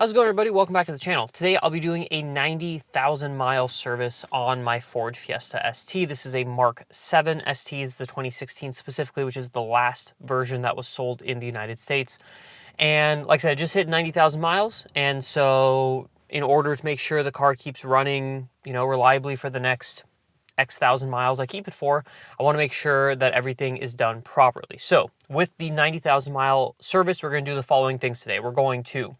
How's it going, everybody? Welcome back to the channel. Today I'll be doing a 90,000 mile service on my Ford Fiesta ST. This is a Mark 7 ST. This is a 2016 specifically, which is the last version that was sold in the United States. And like I said, I just hit 90,000 miles. And so in order to make sure the car keeps running, reliably for the next X thousand miles I keep it for, I want to make sure that everything is done properly. So with the 90,000 mile service, we're going to do the following things today. We're going to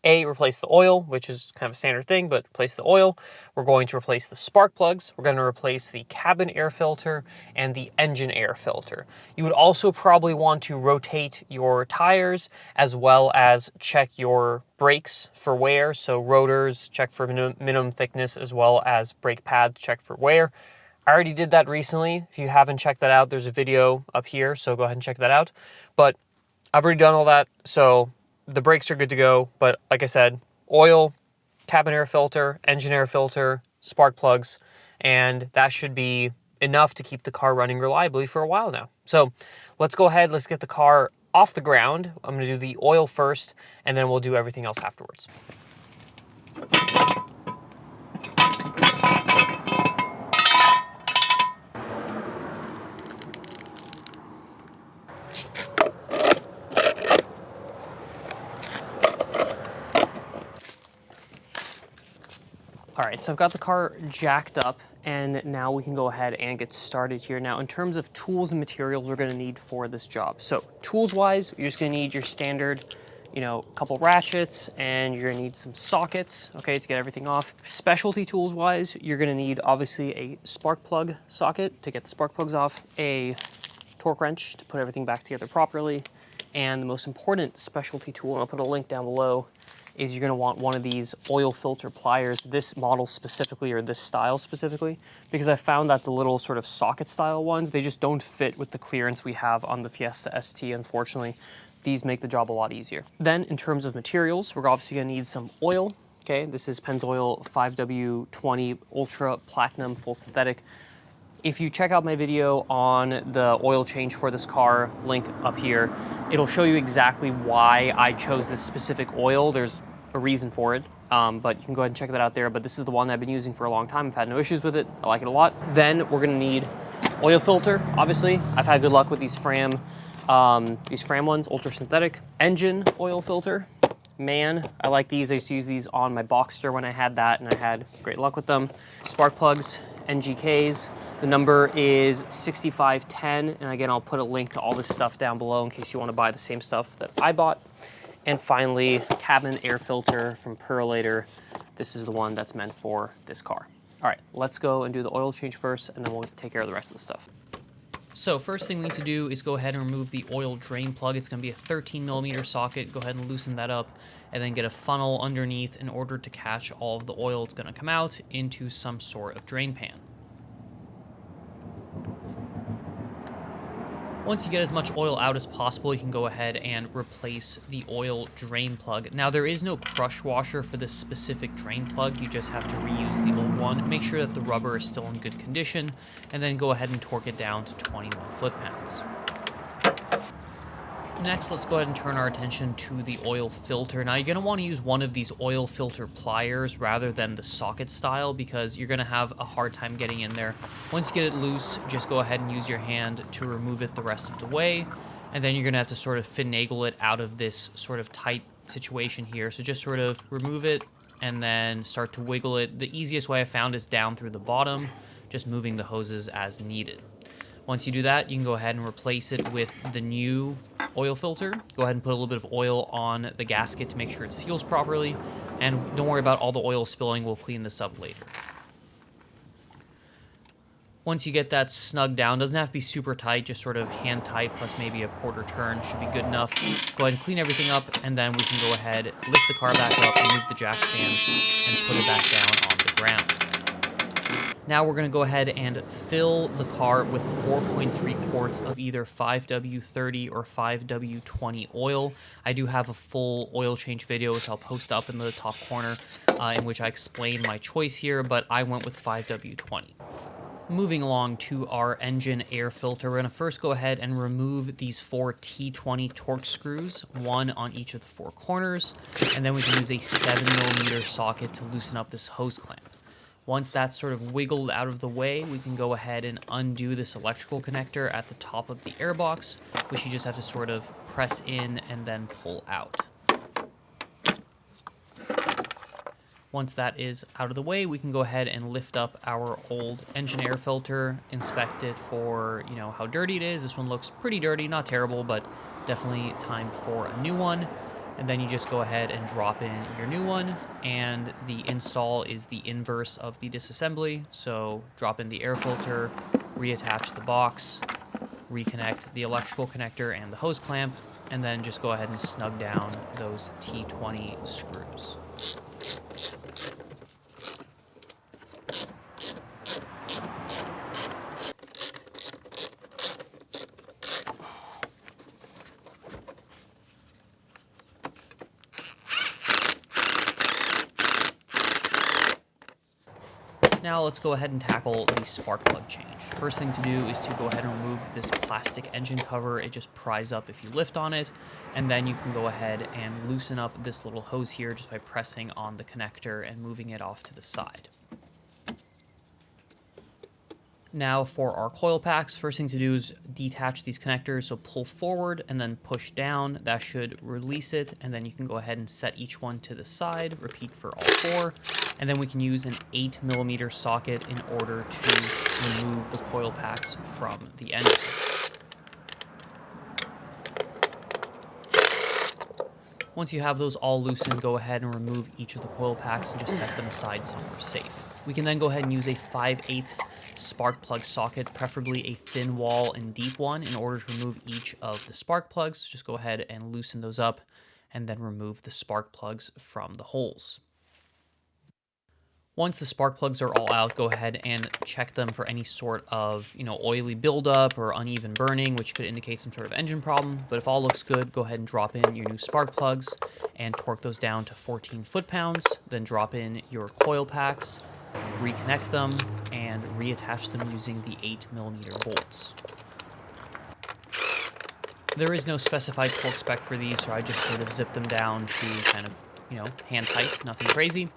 replace the oil, which is kind of a standard thing, but replace the oil. We're going to replace the spark plugs. We're going to replace the cabin air filter and the engine air filter. You would also probably want to rotate your tires as well as check your brakes for wear. So rotors, check for minimum thickness, as well as brake pads, check for wear. I already did that recently. If you haven't checked that out, there's a video up here, so go ahead and check that out. But I've already done all that, so the brakes are good to go, but like I said, oil, cabin air filter, engine air filter, spark plugs, and that should be enough to keep the car running reliably for a while now. So let's go ahead, let's get the car off the ground. I'm gonna do the oil first, and then we'll do everything else afterwards. All right, so I've got the car jacked up, and now we can go ahead and get started here. Now, in terms of tools and materials we're gonna need for this job. So tools-wise, you're just gonna need your standard, couple ratchets, and you're gonna need some sockets, okay, to get everything off. Specialty tools-wise, you're gonna need, obviously, a spark plug socket to get the spark plugs off, a torque wrench to put everything back together properly, and the most important specialty tool, and I'll put a link down below, is you're gonna want one of these oil filter pliers, this model specifically, or this style specifically, because I found that the little sort of socket style ones, they just don't fit with the clearance we have on the Fiesta ST, unfortunately. These make the job a lot easier. Then in terms of materials, we're obviously gonna need some oil, okay? This is Pennzoil 5W20 Ultra Platinum Full Synthetic. If you check out my video on the oil change for this car, link up here, it'll show you exactly why I chose this specific oil. There's a reason for it, but you can go ahead and check that out there. But this is the one I've been using for a long time. I've had no issues with it. I like it a lot. Then we're gonna need oil filter, obviously. I've had good luck with these Fram ones, ultra synthetic. Engine oil filter. Man, I like these. I used to use these on my Boxster when I had that, and I had great luck with them. Spark plugs, Mk6. The number is 6510, and again, I'll put a link to all this stuff down below in case you want to buy the same stuff that I bought. And finally, cabin air filter from Purolator. This is the one that's meant for this car. All right, let's go and do the oil change first, and then we'll take care of the rest of the stuff. So first thing we need to do is go ahead and remove the oil drain plug. It's going to be a 13mm socket. Go ahead and loosen that up, and then get a funnel underneath in order to catch all of the oil that's going to come out into some sort of drain pan. Once you get as much oil out as possible, you can go ahead and replace the oil drain plug. Now, there is no crush washer for this specific drain plug. You just have to reuse the old one. Make sure that the rubber is still in good condition, and then go ahead and torque it down to 21 foot-pounds. Next, let's go ahead and turn our attention to the oil filter. Now, you're going to want to use one of these oil filter pliers rather than the socket style, because you're going to have a hard time getting in there. Once you get it loose, just go ahead and use your hand to remove it the rest of the way, and then you're going to have to sort of finagle it out of this sort of tight situation here. So just sort of remove it and then start to wiggle it. The easiest way I found is down through the bottom, just moving the hoses as needed. Once you do that, you can go ahead and replace it with the new oil filter. Go ahead and put a little bit of oil on the gasket to make sure it seals properly. And don't worry about all the oil spilling. We'll clean this up later. Once you get that snug down, doesn't have to be super tight, just sort of hand tight plus maybe a quarter turn should be good enough. Go ahead and clean everything up, and then we can go ahead, lift the car back up, remove the jack stand, and put it back down on the ground. Now we're going to go ahead and fill the car with 4.3 quarts of either 5W30 or 5W20 oil. I do have a full oil change video, which I'll post up in the top corner, in which I explain my choice here, but I went with 5W20. Moving along to our engine air filter, we're going to first go ahead and remove these 4 T20 Torx screws, one on each of the 4 corners, and then we can use a 7mm socket to loosen up this hose clamp. Once that's sort of wiggled out of the way, we can go ahead and undo this electrical connector at the top of the airbox, which you just have to sort of press in and then pull out. Once that is out of the way, we can go ahead and lift up our old engine air filter, inspect it for, how dirty it is. This one looks pretty dirty, not terrible, but definitely time for a new one. And then you just go ahead and drop in your new one, and the install is the inverse of the disassembly. So drop in the air filter, reattach the box, reconnect the electrical connector and the hose clamp, and then just go ahead and snug down those T20 screws. Now let's go ahead and tackle the spark plug change. First thing to do is to go ahead and remove this plastic engine cover. It just pries up if you lift on it, and then you can go ahead and loosen up this little hose here just by pressing on the connector and moving it off to the side. Now for our coil packs, first thing to do is detach these connectors. So pull forward and then push down. That should release it, and then you can go ahead and set each one to the side. Repeat for all 4. And then we can use an 8mm socket in order to remove the coil packs from the engine. Once you have those all loosened, go ahead and remove each of the coil packs and just set them aside somewhere safe. We can then go ahead and use a 5/8 spark plug socket, preferably a thin wall and deep one, in order to remove each of the spark plugs. Just go ahead and loosen those up and then remove the spark plugs from the holes. Once the spark plugs are all out, go ahead and check them for any sort of, oily buildup or uneven burning, which could indicate some sort of engine problem. But if all looks good, go ahead and drop in your new spark plugs and torque those down to 14 foot-pounds. Then drop in your coil packs, reconnect them, and reattach them using the 8mm bolts. There is no specified torque spec for these, so I just sort of zip them down to kind of, hand tight, nothing crazy.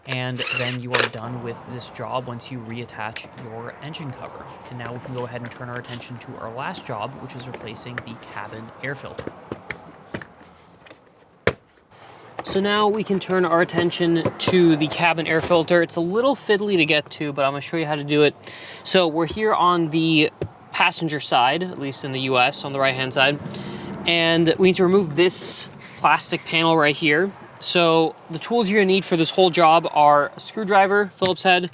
And then you are done with this job once you reattach your engine cover. And now we can go ahead and turn our attention to our last job, which is replacing the cabin air filter. So now we can turn our attention to the cabin air filter. It's a little fiddly to get to, but I'm gonna show you how to do it. So we're here on the passenger side, at least in the US, on the right-hand side. And we need to remove this plastic panel right here. So the tools you're gonna need for this whole job are a screwdriver, Phillips head,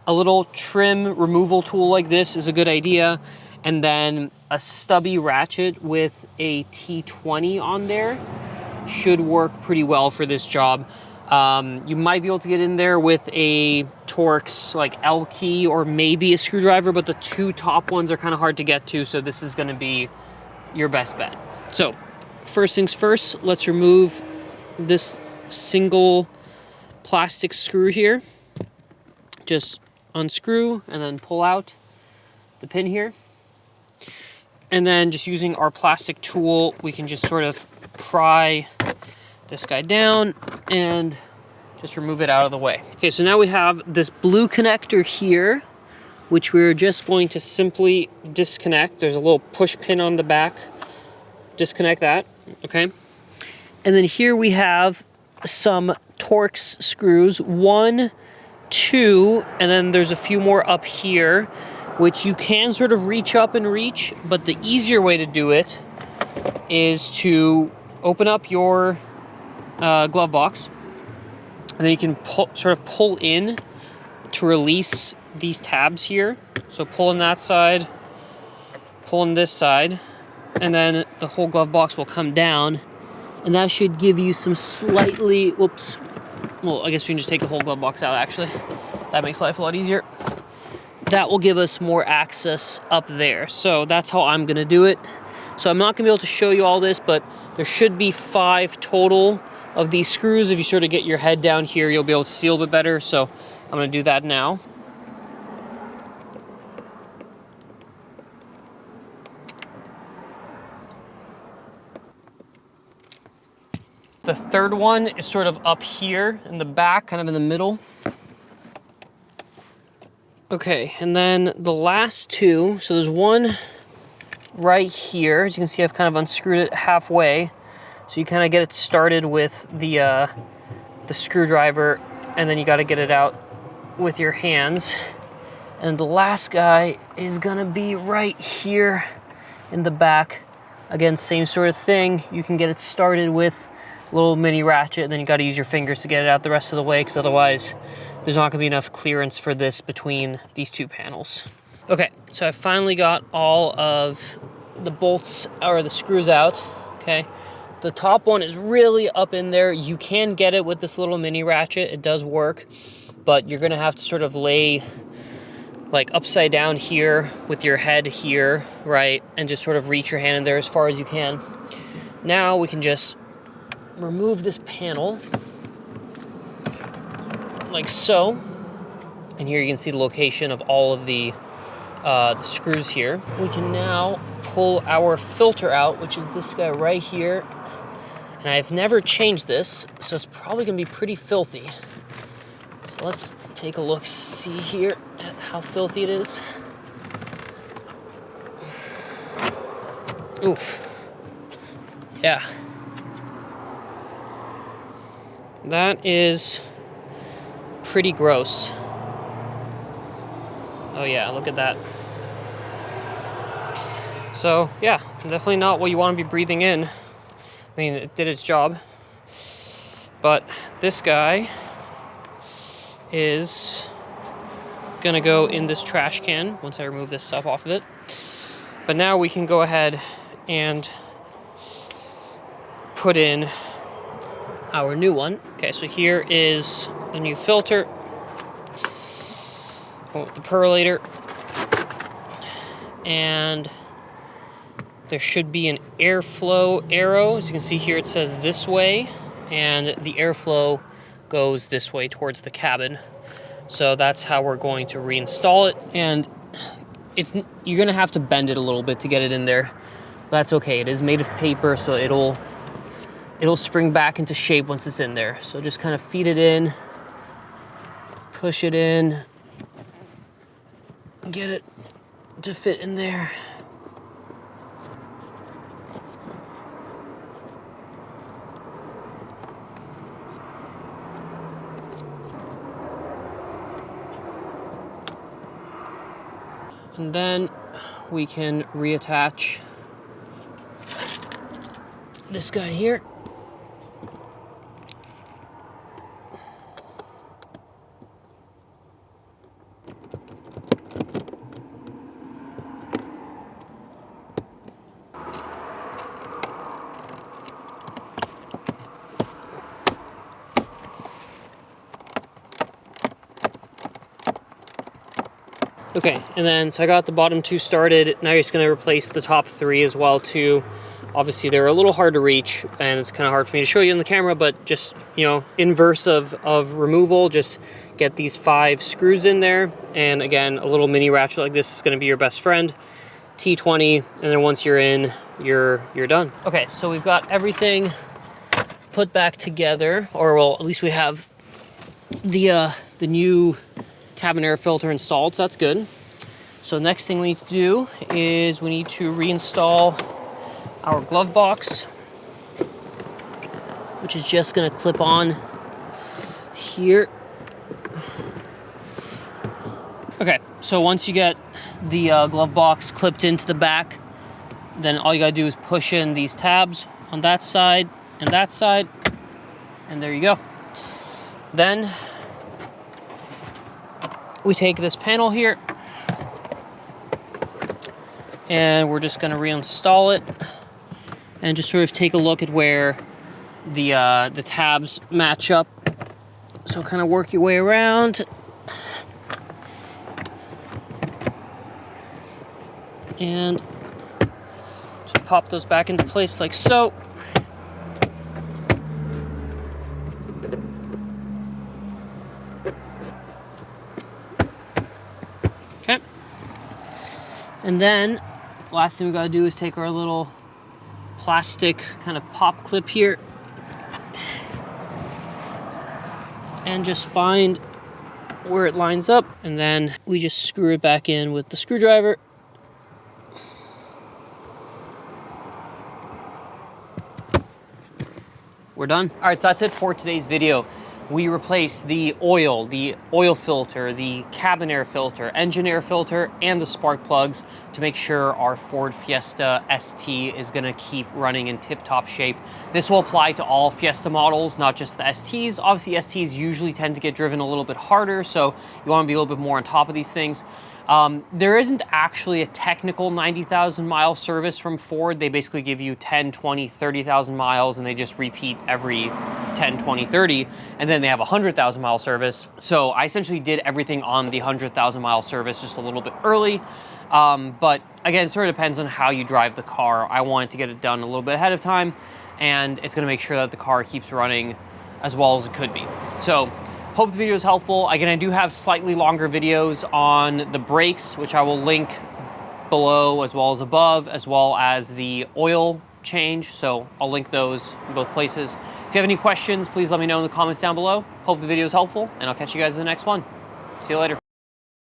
a little trim removal tool like this is a good idea, and then a stubby ratchet with a T20 on there should work pretty well for this job. You might be able to get in there with a Torx like L key or maybe a screwdriver, but the 2 top ones are kind of hard to get to, so this is gonna be your best bet. So first things first, let's remove this single plastic screw here. Just unscrew and then pull out the pin here. And then just using our plastic tool, we can just sort of pry this guy down and just remove it out of the way. Okay, so now we have this blue connector here, which we're just going to simply disconnect. There's a little push pin on the back. Disconnect that, okay? And then here we have some Torx screws, 1, 2, and then there's a few more up here, which you can sort of reach up and reach, but the easier way to do it is to open up your glove box, and then you can sort of pull in to release these tabs here. So pull in that side, pull in this side, and then the whole glove box will come down. And that should give you some slightly, whoops. Well, I guess we can just take the whole glove box out, actually. That makes life a lot easier. That will give us more access up there. So that's how I'm gonna do it. So I'm not gonna be able to show you all this, but there should be 5 total of these screws. If you sort of get your head down here, you'll be able to see a little bit better. So I'm gonna do that now. The third one is sort of up here in the back, kind of in the middle. Okay, and then the last two, so there's one right here. As you can see, I've kind of unscrewed it halfway. So you kind of get it started with the screwdriver, and then you got to get it out with your hands. And the last guy is gonna be right here in the back. Again, same sort of thing. You can get it started with a little mini ratchet, and then you got to use your fingers to get it out the rest of the way, because otherwise there's not gonna be enough clearance for this between these two panels. Okay, so I finally got all of the bolts or the screws out. Okay, the top one is really up in there. You can get it with this little mini ratchet. It does work, but you're gonna have to sort of lay like upside down here with your head here, right? And just sort of reach your hand in there as far as you can. Now we can just remove this panel like so. And here you can see the location of all of the screws here. We can now pull our filter out, which is this guy right here. And I've never changed this, so it's probably gonna be pretty filthy. So let's take a look, see here at how filthy it is. Oof. Yeah. That is pretty gross. Oh yeah, look at that. So yeah, definitely not what you want to be breathing in. I mean, it did its job. But this guy is gonna go in this trash can once I remove this stuff off of it. But now we can go ahead and put in our new one. Okay, so here is the new filter. With the percolator. And there should be an airflow arrow. As you can see here, it says this way, and the airflow goes this way towards the cabin. So that's how we're going to reinstall it. And you're gonna have to bend it a little bit to get it in there. But that's okay. It is made of paper, so it'll spring back into shape once it's in there. So just kind of feed it in, push it in, get it to fit in there. And then we can reattach this guy here. Okay, and then so I got the bottom two started. Now you're just gonna replace the top three as well too. Obviously they're a little hard to reach, and it's kind of hard for me to show you on the camera, but just, you know, inverse of removal, just get these 5 screws in there. And again, a little mini ratchet like this is gonna be your best friend. T20, and then once you're in, you're done. Okay, so we've got everything put back together, or well, at least we have the new cabin air filter installed, so that's good. So next thing we need to do is we need to reinstall our glove box, which is just gonna clip on here. Okay, so once you get the glove box clipped into the back, then all you gotta do is push in these tabs on that side, and there you go. Then we take this panel here, and we're just gonna reinstall it, and just sort of take a look at where the tabs match up. So kind of work your way around. And just pop those back into place like so. Okay. And then last thing we gotta do is take our little plastic kind of pop clip here and just find where it lines up, and then we just screw it back in with the screwdriver. We're done. All right, so that's it for today's video. We replaced the oil filter, the cabin air filter, engine air filter, and the spark plugs to make sure our Ford Fiesta ST is gonna keep running in tip-top shape. This will apply to all Fiesta models, not just the STs. Obviously, STs usually tend to get driven a little bit harder, so you wanna be a little bit more on top of these things. There isn't actually a technical 90,000 mile service from Ford. They basically give you 10, 20, 30,000 miles, and they just repeat every 10, 20, 30, and then they have a 100,000 mile service. So I essentially did everything on the 100,000 mile service just a little bit early. But again, it sort of depends on how you drive the car. I wanted to get it done a little bit ahead of time, and it's gonna make sure that the car keeps running as well as it could be. So hope the video is helpful. Again, I do have slightly longer videos on the brakes, which I will link below as well as above, as well as the oil change. So I'll link those in both places. If you have any questions, please let me know in the comments down below. Hope the video is helpful, and I'll catch you guys in the next one. See you later.